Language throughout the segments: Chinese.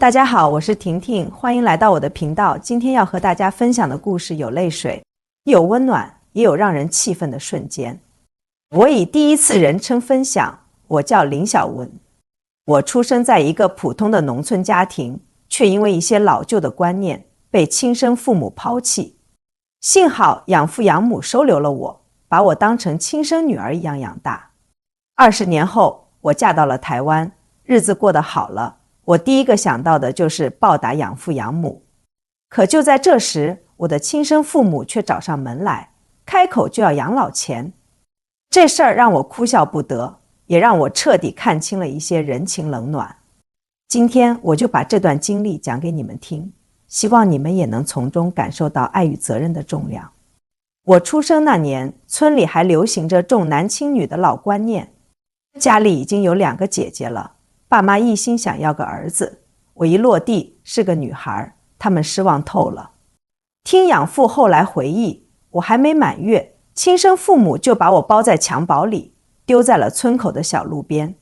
大家好，我是婷婷，欢迎来到我的频道。今天要和大家分享的故事有泪水，有温暖，也有让人气愤的瞬间。我以第一次人称分享，我叫林小文。我出生在一个普通的农村家庭，却因为一些老旧的观念被亲生父母抛弃。幸好养父养母收留了我，把我当成亲生女儿一样养大。20年后，我嫁到了台湾，日子过得好了。我第一个想到的就是报答养父养母。可就在这时，我的亲生父母却找上门来，开口就要养老钱。这事儿让我哭笑不得，也让我彻底看清了一些人情冷暖。今天我就把这段经历讲给你们听，希望你们也能从中感受到爱与责任的重量。我出生那年，村里还流行着重男轻女的老观念，家里已经有2个姐姐了，爸妈一心想要个儿子，我一落地是个女孩，他们失望透了。听养父后来回忆，我还没满月，亲生父母就把我包在襁褓里，丢在了村口的小路边。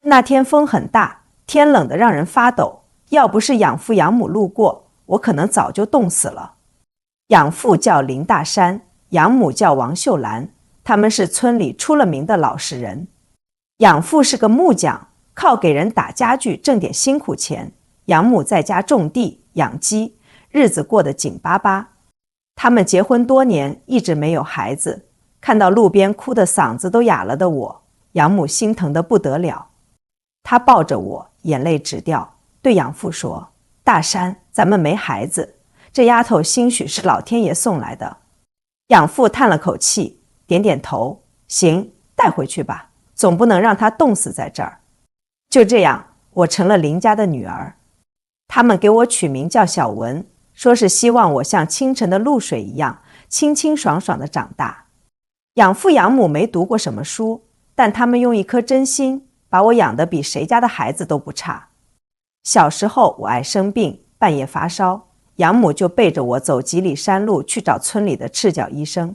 那天风很大，天冷得让人发抖，要不是养父养母路过，我可能早就冻死了。养父叫林大山，养母叫王秀兰，他们是村里出了名的老实人。养父是个木匠，靠给人打家具挣点辛苦钱，养母在家种地养鸡，日子过得紧巴巴。他们结婚多年，一直没有孩子。看到路边哭得嗓子都哑了的我，养母心疼得不得了。她抱着我，眼泪直掉，对养父说：大山，咱们没孩子，这丫头兴许是老天爷送来的。养父叹了口气，点点头，行，带回去吧，总不能让她冻死在这儿。就这样，我成了林家的女儿。他们给我取名叫小文，说是希望我像清晨的露水一样清清爽爽地长大。养父养母没读过什么书，但他们用一颗真心把我养得比谁家的孩子都不差。小时候我爱生病，半夜发烧，养母就背着我走几里山路去找村里的赤脚医生。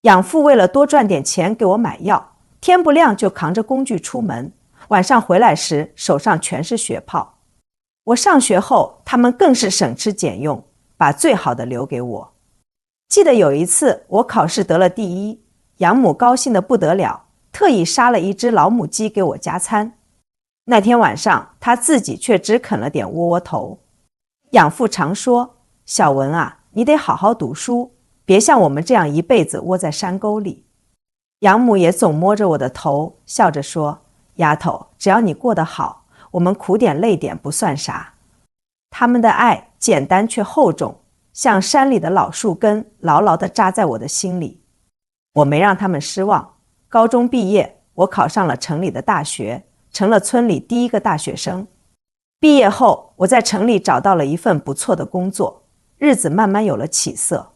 养父为了多赚点钱给我买药，天不亮就扛着工具出门，晚上回来时手上全是血泡。我上学后，他们更是省吃俭用，把最好的留给我。记得有一次我考试得了第1，养母高兴得不得了，特意杀了一只老母鸡给我加餐。那天晚上她自己却只啃了点窝窝头。养父常说，小文啊，你得好好读书，别像我们这样一辈子窝在山沟里。养母也总摸着我的头，笑着说，丫头，只要你过得好，我们苦点累点不算啥。他们的爱简单却厚重，像山里的老树根，牢牢地扎在我的心里。我没让他们失望，高中毕业，我考上了城里的大学，成了村里第1个大学生。毕业后，我在城里找到了一份不错的工作，日子慢慢有了起色。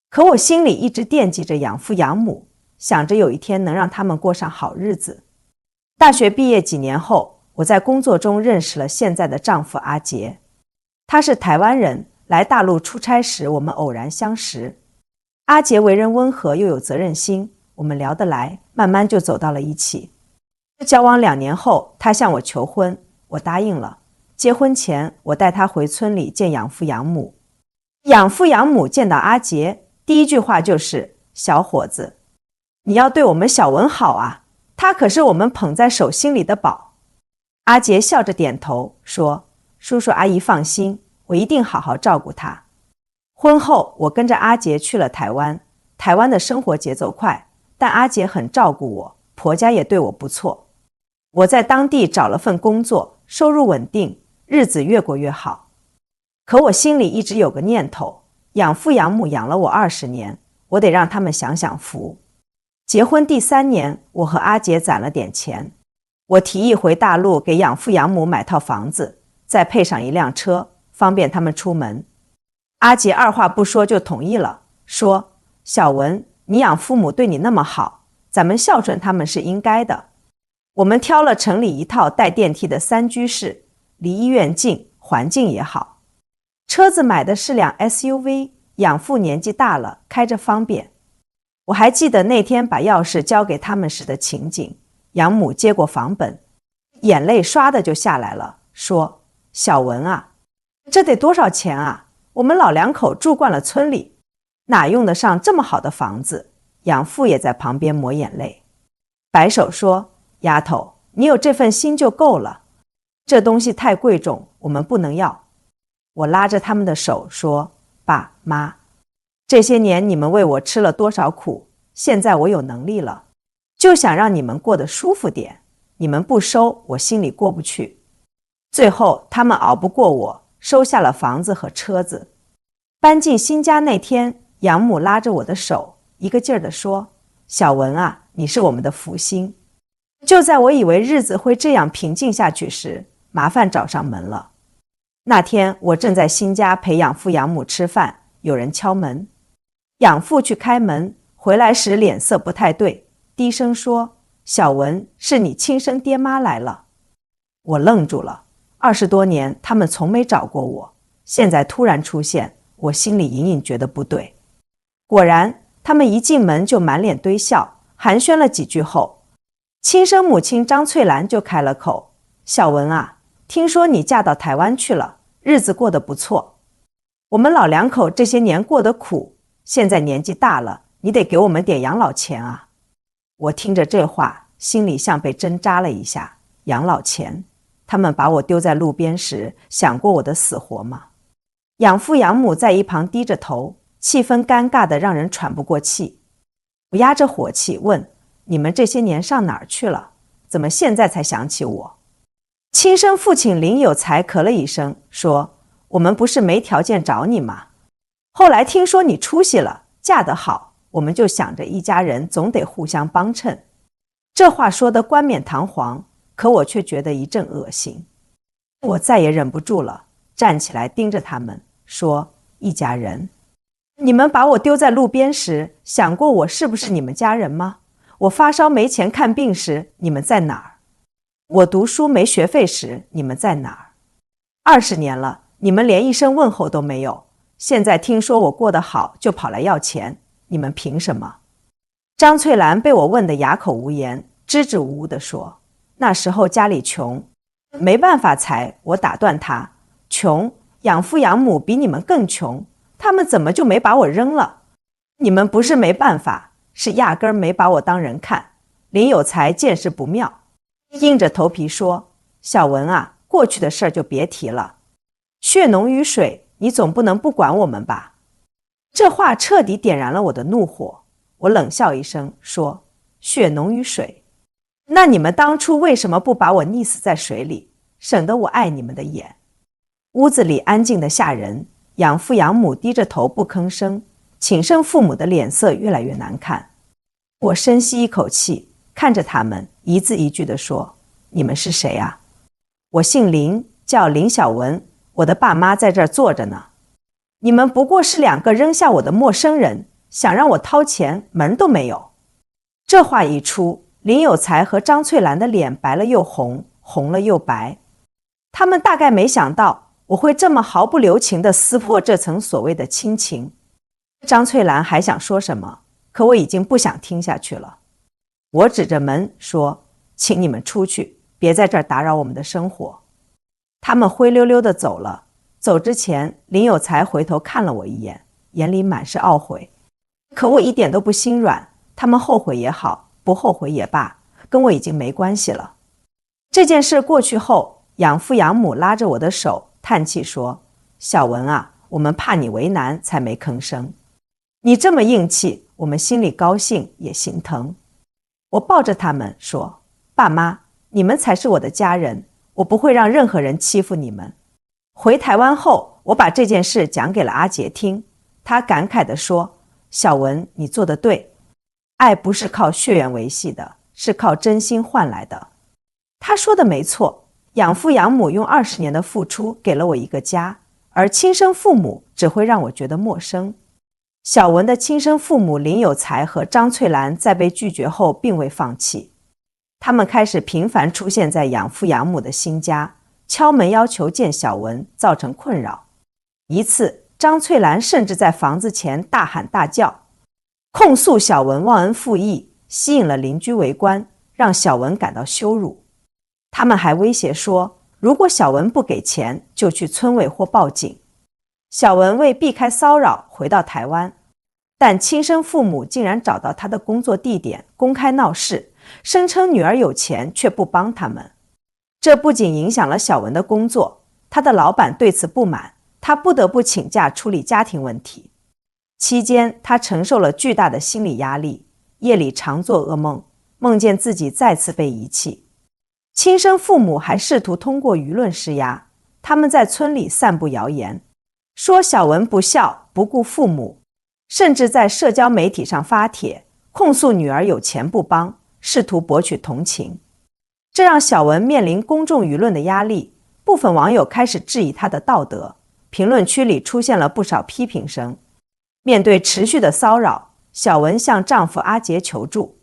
可我心里一直惦记着养父养母，想着有一天能让他们过上好日子。大学毕业几年后，我在工作中认识了现在的丈夫阿杰。他是台湾人，来大陆出差时我们偶然相识。阿杰为人温和又有责任心，我们聊得来，慢慢就走到了一起。交往2年后，他向我求婚，我答应了。结婚前，我带他回村里见养父养母。养父养母见到阿杰，第一句话就是：小伙子，你要对我们小文好啊，他可是我们捧在手心里的宝。阿杰笑着点头说，叔叔阿姨放心，我一定好好照顾他。婚后，我跟着阿杰去了台湾。台湾的生活节奏快，但阿杰很照顾我，婆家也对我不错。我在当地找了份工作，收入稳定，日子越过越好。可我心里一直有个念头，养父养母养了我20年，我得让他们享享福。结婚第3年，我和阿杰攒了点钱，我提议回大陆给养父养母买套房子，再配上一辆车，方便他们出门。阿杰二话不说就同意了，说，小文，你养父母对你那么好，咱们孝顺他们是应该的。我们挑了城里一套带电梯的3居室，离医院近，环境也好。车子买的是辆 SUV， 养父年纪大了，开着方便。我还记得那天把钥匙交给他们时的情景，养母接过房本，眼泪唰的就下来了，说，小文啊，这得多少钱啊？我们老两口住惯了村里，哪用得上这么好的房子？养父也在旁边抹眼泪，摆手说：丫头，你有这份心就够了，这东西太贵重，我们不能要。我拉着他们的手说：爸妈，这些年你们为我吃了多少苦，现在我有能力了，就想让你们过得舒服点，你们不收，我心里过不去。最后他们熬不过我，收下了房子和车子。搬进新家那天，养母拉着我的手，一个劲儿地说：小文啊，你是我们的福星。就在我以为日子会这样平静下去时，麻烦找上门了。那天我正在新家陪养父养母吃饭，有人敲门。养父去开门，回来时脸色不太对，低声说：小文，是你亲生爹妈来了。我愣住了，20多年他们从没找过我，现在突然出现，我心里隐隐觉得不对。果然，他们一进门就满脸堆笑，寒暄了几句后，亲生母亲张翠兰就开了口：小文啊，听说你嫁到台湾去了，日子过得不错。我们老两口这些年过得苦，现在年纪大了，你得给我们点养老钱啊。我听着这话，心里像被针扎了一下。养老钱？他们把我丢在路边时，想过我的死活吗？养父养母在一旁低着头，气氛尴尬得让人喘不过气。我压着火气问：你们这些年上哪儿去了？怎么现在才想起我？亲生父亲林有才咳了一声，说：我们不是没条件找你吗？后来听说你出息了，嫁得好，我们就想着一家人总得互相帮衬。这话说得冠冕堂皇，可我却觉得一阵恶心。我再也忍不住了，站起来盯着他们说：一家人？你们把我丢在路边时，想过我是不是你们家人吗？我发烧没钱看病时，你们在哪儿？我读书没学费时，你们在哪儿？20年了，你们连一声问候都没有，现在听说我过得好，就跑来要钱，你们凭什么？张翠兰被我问得哑口无言，支支吾吾地说：那时候家里穷，没办法才，我打断他：穷，养父养母比你们更穷，他们怎么就没把我扔了？你们不是没办法，是压根儿没把我当人看。林有才见势不妙，硬着头皮说：小文啊，过去的事儿就别提了，血浓于水，你总不能不管我们吧？这话彻底点燃了我的怒火。我冷笑一声说：血浓于水？那你们当初为什么不把我溺死在水里，省得我碍你们的眼？屋子里安静得吓人，养父养母低着头不吭声，亲生父母的脸色越来越难看。我深吸一口气，看着他们，一字一句地说：你们是谁啊？我姓林，叫林小文，我的爸妈在这儿坐着呢。你们不过是2个扔下我的陌生人，想让我掏钱，门都没有。这话一出，林有才和张翠兰的脸白了又红，红了又白。他们大概没想到我会这么毫不留情地撕破这层所谓的亲情。张翠兰还想说什么，可我已经不想听下去了。我指着门说：请你们出去，别在这儿打扰我们的生活。他们灰溜溜地走了。走之前，林有才回头看了我一眼，眼里满是懊悔。可我一点都不心软，他们后悔也好，不后悔也罢，跟我已经没关系了。这件事过去后，养父养母拉着我的手，叹气说：小文啊，我们怕你为难，才没吭声。你这么硬气，我们心里高兴也心疼。我抱着他们说：爸妈，你们才是我的家人，我不会让任何人欺负你们。回台湾后，我把这件事讲给了阿杰听，他感慨地说：小文，你做得对，爱不是靠血缘维系的，是靠真心换来的。他说的没错，养父养母用20年的付出给了我一个家，而亲生父母只会让我觉得陌生。小文的亲生父母林有才和张翠兰在被拒绝后并未放弃，他们开始频繁出现在养父养母的新家，敲门要求见小文，造成困扰。一次，张翠兰甚至在房子前大喊大叫，控诉小文忘恩负义，吸引了邻居围观，让小文感到羞辱。他们还威胁说，如果小文不给钱，就去村委或报警。小文为避开骚扰回到台湾，但亲生父母竟然找到他的工作地点公开闹事，声称女儿有钱却不帮他们。这不仅影响了小文的工作，他的老板对此不满，他不得不请假处理家庭问题。期间他承受了巨大的心理压力，夜里常做噩梦，梦见自己再次被遗弃。亲生父母还试图通过舆论施压，他们在村里散布谣言，说小文不孝不顾父母，甚至在社交媒体上发帖控诉女儿有钱不帮，试图博取同情。这让小文面临公众舆论的压力，部分网友开始质疑他的道德，评论区里出现了不少批评声。面对持续的骚扰，小文向丈夫阿杰求助。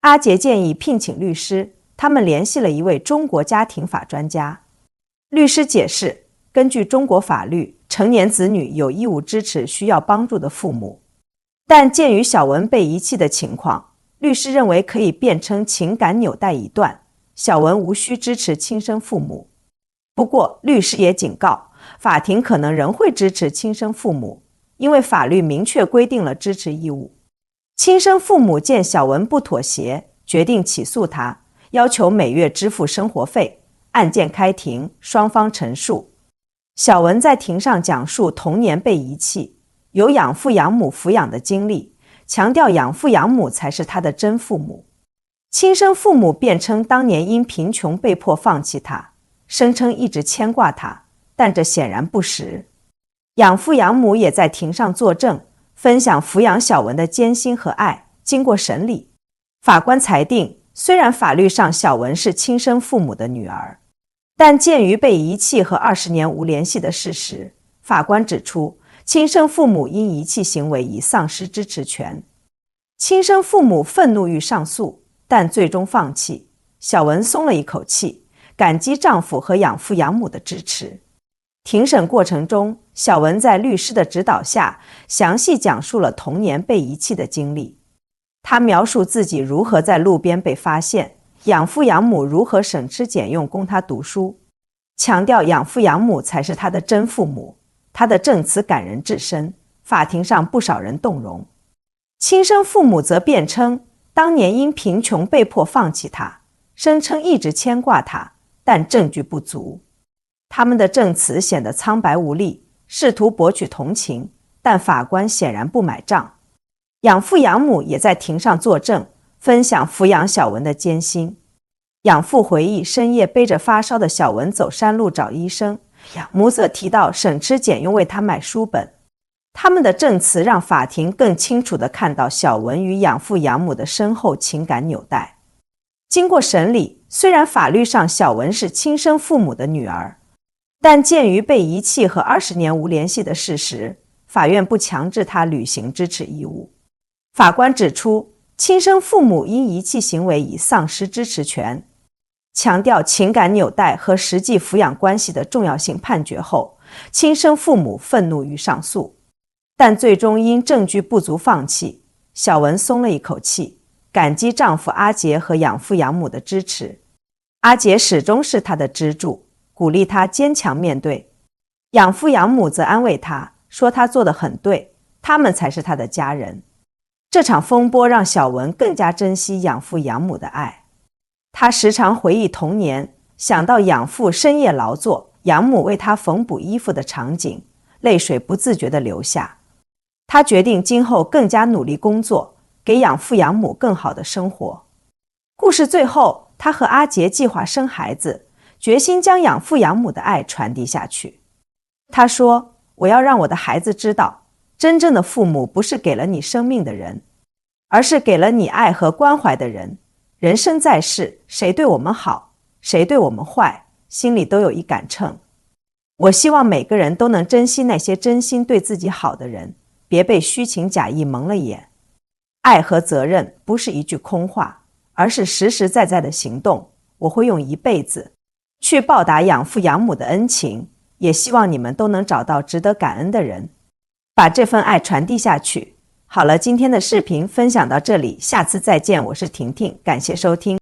阿杰建议聘请律师，他们联系了一位中国家庭法专家。律师解释，根据中国法律，成年子女有义务支持需要帮助的父母，但鉴于小文被遗弃的情况，律师认为可以辩称情感纽带已断，小文无需支持亲生父母。不过，律师也警告，法庭可能仍会支持亲生父母，因为法律明确规定了支持义务。亲生父母见小文不妥协，决定起诉他，要求每月支付生活费。案件开庭，双方陈述。小文在庭上讲述童年被遗弃，由养父养母抚养的经历，强调养父养母才是他的真父母。亲生父母辩称当年因贫穷被迫放弃他，声称一直牵挂他，但这显然不实。养父养母也在庭上作证，分享抚养小文的艰辛和爱。经过审理，法官裁定，虽然法律上小文是亲生父母的女儿，但鉴于被遗弃和20年无联系的事实，法官指出，亲生父母因遗弃行为已丧失支持权。亲生父母愤怒欲上诉，但最终放弃。小文松了一口气，感激丈夫和养父养母的支持。庭审过程中，小文在律师的指导下，详细讲述了童年被遗弃的经历。她描述自己如何在路边被发现，养父养母如何省吃俭用供她读书，强调养父养母才是她的真父母。她的证词感人至深，法庭上不少人动容。亲生父母则辩称，当年因贫穷被迫放弃她，声称一直牵挂她，但证据不足。他们的证词显得苍白无力，试图博取同情，但法官显然不买账。养父养母也在庭上作证，分享抚养小文的艰辛。养父回忆深夜背着发烧的小文走山路找医生，养母则提到省吃俭用为他买书本。他们的证词让法庭更清楚地看到小文与养父养母的深厚情感纽带。经过审理，虽然法律上小文是亲生父母的女儿，但鉴于被遗弃和20年无联系的事实，法院不强制她履行支持义务。法官指出，亲生父母因遗弃行为已丧失支持权，强调情感纽带和实际抚养关系的重要性。判决后，亲生父母愤怒欲上诉，但最终因证据不足放弃。小文松了一口气，感激丈夫阿杰和养父养母的支持。阿杰始终是她的支柱，鼓励她坚强面对。养父养母则安慰她，说她做得很对，他们才是她的家人。这场风波让小文更加珍惜养父养母的爱。她时常回忆童年，想到养父深夜劳作，养母为她缝补衣服的场景，泪水不自觉地流下。她决定今后更加努力工作，给养父养母更好的生活。故事最后，她和阿杰计划生孩子，决心将养父养母的爱传递下去。她说，我要让我的孩子知道，真正的父母不是给了你生命的人，而是给了你爱和关怀的人。人生在世，谁对我们好，谁对我们坏，心里都有一杆秤。我希望每个人都能珍惜那些真心对自己好的人，别被虚情假意蒙了眼。爱和责任不是一句空话，而是实实在在的行动。我会用一辈子去报答养父养母的恩情，也希望你们都能找到值得感恩的人，把这份爱传递下去。好了，今天的视频分享到这里，下次再见，我是婷婷，感谢收听。